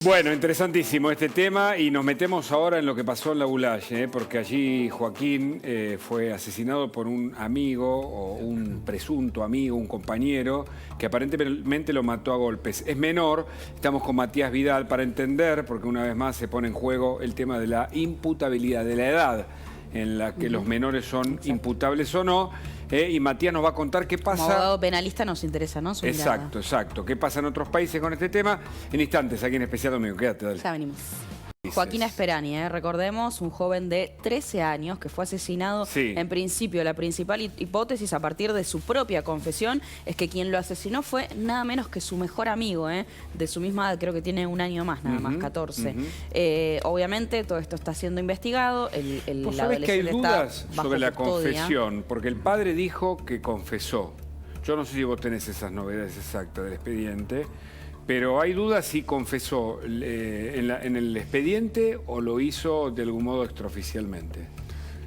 Bueno, interesantísimo este tema y nos metemos ahora en lo que pasó en la Bulaye, porque allí Joaquín fue asesinado por un amigo o un presunto amigo, un compañero, que aparentemente lo mató a golpes. Es menor, estamos con Matías Vidal para entender, porque una vez más se pone en juego el tema de la imputabilidad, de la edad en la que los menores son imputables o no. Y Matías nos va a contar qué pasa. Como abogado penalista nos interesa, ¿no? Su mirada. Exacto, exacto. ¿Qué pasa en otros países con este tema? En instantes, aquí en Especial Domingo. Quédate, dale. Ya venimos. Joaquín Asperani, recordemos, un joven de 13 años que fue asesinado. Sí. En principio, la principal hipótesis a partir de su propia confesión es que quien lo asesinó fue nada menos que su mejor amigo, de su misma edad, creo que tiene un año más, nada más, 14. Obviamente, todo esto está siendo investigado. ¿Vos sabés que hay dudas sobre la custodia. confesión? Porque el padre dijo que confesó. Yo no sé si vos tenés esas novedades exactas del expediente, pero hay dudas si confesó en el expediente o lo hizo de algún modo extraoficialmente.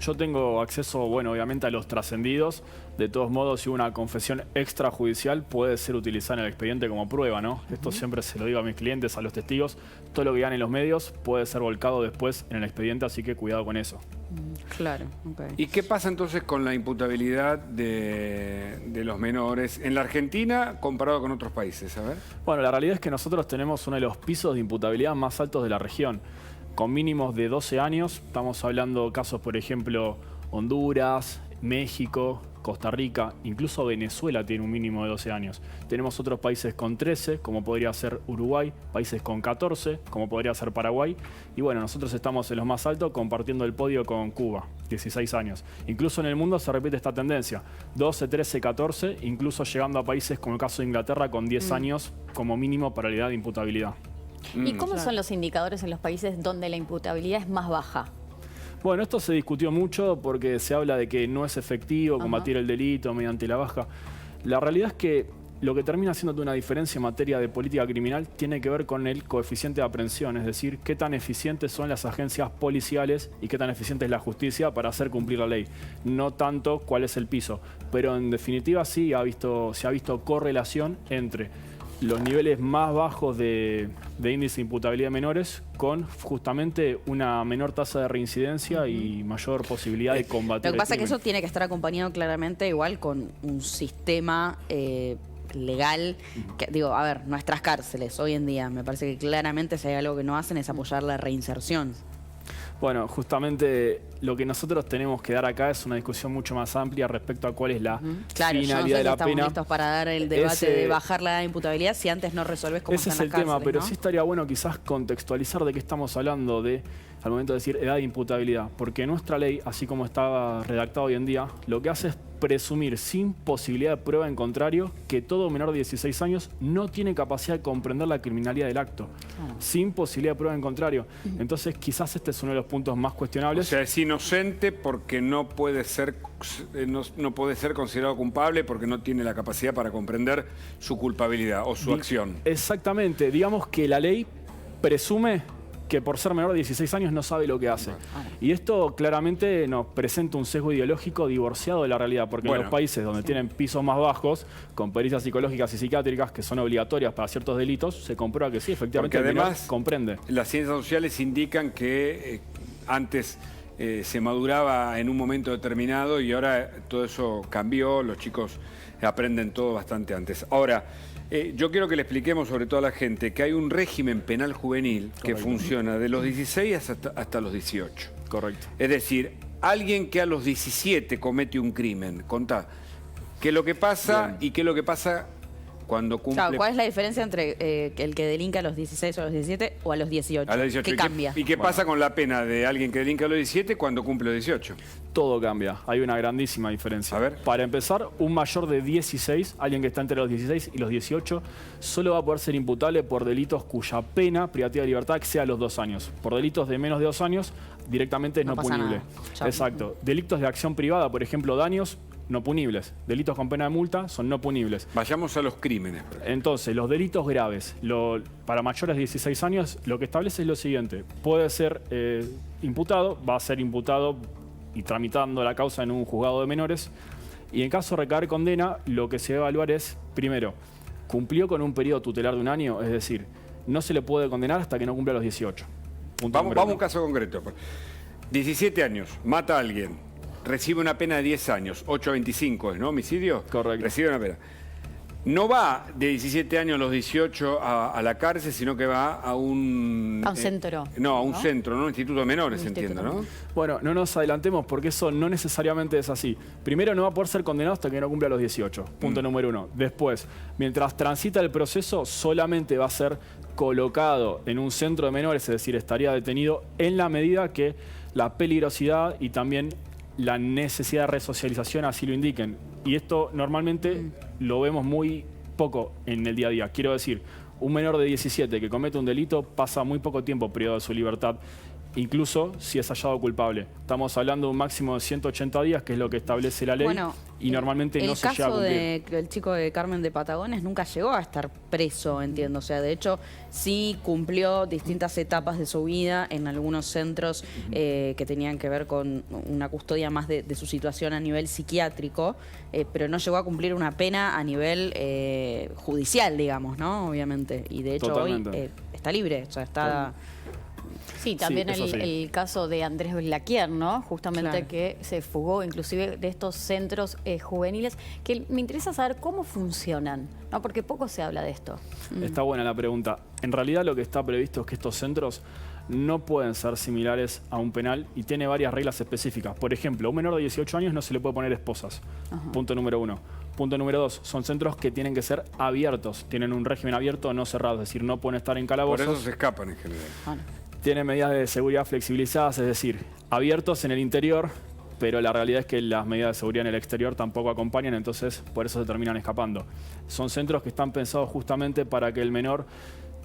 Yo tengo acceso, bueno, obviamente a los trascendidos. De todos modos, si una confesión extrajudicial puede ser utilizada en el expediente como prueba, ¿no? Esto siempre se lo digo a mis clientes, a los testigos. Todo lo que vean en los medios puede ser volcado después en el expediente, así que cuidado con eso. Claro, ok. ¿Y qué pasa entonces con la imputabilidad de los menores en la Argentina comparado con otros países? A ver. Bueno, la realidad es que nosotros tenemos uno de los pisos de imputabilidad más altos de la región. Con mínimos de 12 años, estamos hablando casos, por ejemplo, Honduras, México, Costa Rica, incluso Venezuela tiene un mínimo de 12 años. Tenemos otros países con 13, como podría ser Uruguay, países con 14, como podría ser Paraguay. Y bueno, nosotros estamos en los más altos compartiendo el podio con Cuba, 16 años. Incluso en el mundo se repite esta tendencia, 12, 13, 14, incluso llegando a países como el caso de Inglaterra con 10 años como mínimo para la edad de imputabilidad. ¿Y cómo son los indicadores en los países donde la imputabilidad es más baja? Bueno, esto se discutió mucho porque se habla de que no es efectivo combatir el delito mediante la baja. La realidad es que lo que termina siendo una diferencia en materia de política criminal tiene que ver con el coeficiente de aprehensión, es decir, qué tan eficientes son las agencias policiales y qué tan eficiente es la justicia para hacer cumplir la ley. No tanto cuál es el piso, pero en definitiva sí se ha visto correlación entre los niveles más bajos de índice de imputabilidad de menores con justamente una menor tasa de reincidencia y mayor posibilidad de combatir Lo que pasa es que el crimen. eso tiene que estar acompañado claramente igual con un sistema legal. Que, digo, a ver, nuestras cárceles hoy en día, me parece que claramente si hay algo que no hacen es apoyar la reinserción. Bueno, justamente lo que nosotros tenemos que dar acá es una discusión mucho más amplia respecto a cuál es la Claro, yo no sé finalidad si de la estamos pena. listos para dar el debate de bajar la imputabilidad si antes no resolves cómo Ese están es las el tema, cárceles, pero ¿no? sí estaría bueno quizás contextualizar de qué estamos hablando al momento de decir edad de imputabilidad. Porque nuestra ley, así como está redactada hoy en día, lo que hace es presumir sin posibilidad de prueba en contrario que todo menor de 16 años no tiene capacidad de comprender la criminalidad del acto. Sin posibilidad de prueba en contrario. Entonces quizás este es uno de los puntos más O cuestionables. sea, es inocente porque no puede ser considerado culpable porque no tiene la capacidad para comprender su culpabilidad o su acción. Exactamente. Digamos que la ley presume que por ser menor de 16 años no sabe lo que hace. Y esto claramente nos presenta un sesgo ideológico divorciado de la realidad, porque en los países donde tienen pisos más bajos, con pericias psicológicas y psiquiátricas que son obligatorias para ciertos delitos, se comprueba que sí, efectivamente Porque el menor además comprende. Las ciencias sociales indican que antes se maduraba en un momento determinado y ahora todo eso cambió, los chicos aprenden todo bastante antes. Ahora, yo quiero que le expliquemos sobre todo a la gente que hay un régimen penal juvenil que funciona de los 16 hasta los 18. Correcto. Es decir, alguien que a los 17 comete un crimen, contá, ¿qué es lo que pasa y qué es lo que pasa cuando cumple? Claro, ¿cuál es la diferencia entre el que delinca a los 16 o a los 17 o a los 18? A los 18. ¿Qué cambia? ¿Y qué pasa con la pena de alguien que delinca a los 17 cuando cumple los 18? Todo cambia, hay una grandísima diferencia. A ver. Para empezar, un mayor de 16, alguien que está entre los 16 y los 18, solo va a poder ser imputable por delitos cuya pena privativa de libertad exceda los 2 años. Por delitos de menos de 2 años, directamente es no pasa punible. nada. Chau. Exacto. Delitos de acción privada, por ejemplo, daños, no punibles. Delitos con pena de multa son no punibles. Vayamos a los crímenes. Entonces, los delitos graves, para mayores de 16 años, lo que establece es lo siguiente. Puede ser imputado, va a ser imputado y tramitando la causa en un juzgado de menores. Y en caso de recaer condena, lo que se va a evaluar es, primero, ¿cumplió con un periodo tutelar de un año? Es decir, no se le puede condenar hasta que no cumpla los 18. Vamos a un caso concreto. 17 años, mata a alguien, recibe una pena de 10 años, 8 a 25, ¿no? ¿Homicidio? Correcto. Recibe una pena. No va de 17 años a los 18 a la cárcel, sino que va a un... A un centro. No, a un centro, ¿no? Un instituto de menores, Un entiendo, instituto. ¿no? Bueno, no nos adelantemos porque eso no necesariamente es así. Primero, no va a poder ser condenado hasta que no cumpla los 18. Punto número 1. Después, mientras transita el proceso, solamente va a ser colocado en un centro de menores, es decir, estaría detenido en la medida que la peligrosidad y también la necesidad de resocialización así lo indiquen. Y esto normalmente lo vemos muy poco en el día a día. Quiero decir, un menor de 17 que comete un delito pasa muy poco tiempo privado de su libertad, incluso si es hallado culpable. Estamos hablando de un máximo de 180 días, que es lo que establece la ley, y normalmente no se llega a cumplir. El caso del chico de Carmen de Patagones nunca llegó a estar preso, entiendo. O sea, de hecho, sí cumplió distintas etapas de su vida en algunos centros que tenían que ver con una custodia más de su situación a nivel psiquiátrico, pero no llegó a cumplir una pena a nivel judicial, digamos, ¿no? Obviamente. Y de hecho hoy está libre, o sea, está... Sí, también sí, el caso de Andrés Blaquier, ¿no? Justamente Claro. que se fugó inclusive de estos centros juveniles, que me interesa saber cómo funcionan, ¿no? Porque poco se habla de esto. Está buena la pregunta. En realidad lo que está previsto es que estos centros no pueden ser similares a un penal y tiene varias reglas específicas. Por ejemplo, a un menor de 18 años no se le puede poner esposas. Punto número 1. Punto número 2. Son centros que tienen que ser abiertos. Tienen un régimen abierto, no cerrado. Es decir, no pueden estar en Por calabozos. eso se escapan en general. Bueno. Tienen medidas de seguridad flexibilizadas, es decir, abiertos en el interior, pero la realidad es que las medidas de seguridad en el exterior tampoco acompañan, entonces por eso se terminan escapando. Son centros que están pensados justamente para que el menor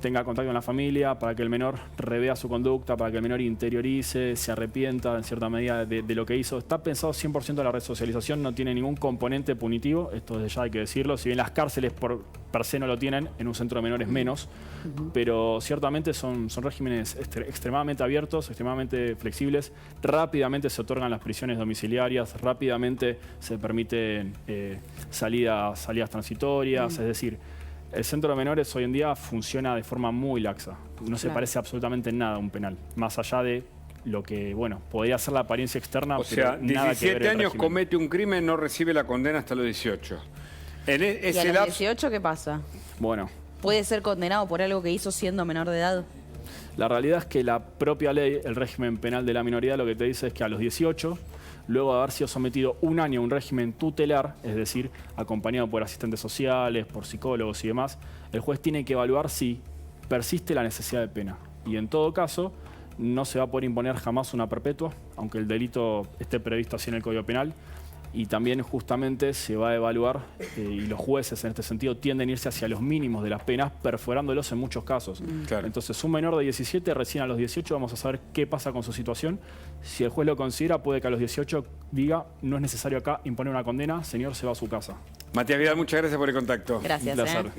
tenga contacto con la familia, para que el menor revea su conducta, para que el menor interiorice, se arrepienta en cierta medida de lo que hizo. Está pensado 100% en la resocialización, no tiene ningún componente punitivo, esto desde ya hay que decirlo. Si bien las cárceles per se no lo tienen, en un centro de menores menos, pero ciertamente son regímenes extremadamente abiertos, extremadamente flexibles. Rápidamente se otorgan las prisiones domiciliarias, rápidamente se permiten salidas transitorias, es decir, el centro de menores hoy en día funciona de forma muy laxa. No se parece absolutamente en nada a un penal, más allá de lo que, bueno, podría ser la apariencia externa, O sea, pero nada que ver 17 el años régimen. comete un crimen, no recibe la condena hasta los 18. En ¿Y a ese los lapso... 18 qué pasa? Bueno, ¿Puede ser condenado por algo que hizo siendo menor de edad? la realidad es que la propia ley, el régimen penal de la minoría, lo que te dice es que a los 18, luego de haber sido sometido un año a un régimen tutelar, es decir, acompañado por asistentes sociales, por psicólogos y demás, el juez tiene que evaluar si persiste la necesidad de pena. Y en todo caso, no se va a poder imponer jamás una perpetua, aunque el delito esté previsto así en el Código Penal. Y también justamente se va a evaluar, y los jueces en este sentido tienden a irse hacia los mínimos de las penas, perforándolos en muchos casos. Claro. Entonces, un menor de 17, recién a los 18, vamos a saber qué pasa con su situación. Si el juez lo considera, puede que a los 18 diga, no es necesario acá imponer una condena, señor, se va a su casa. Matías Vidal, muchas gracias por el contacto. Gracias. Un placer.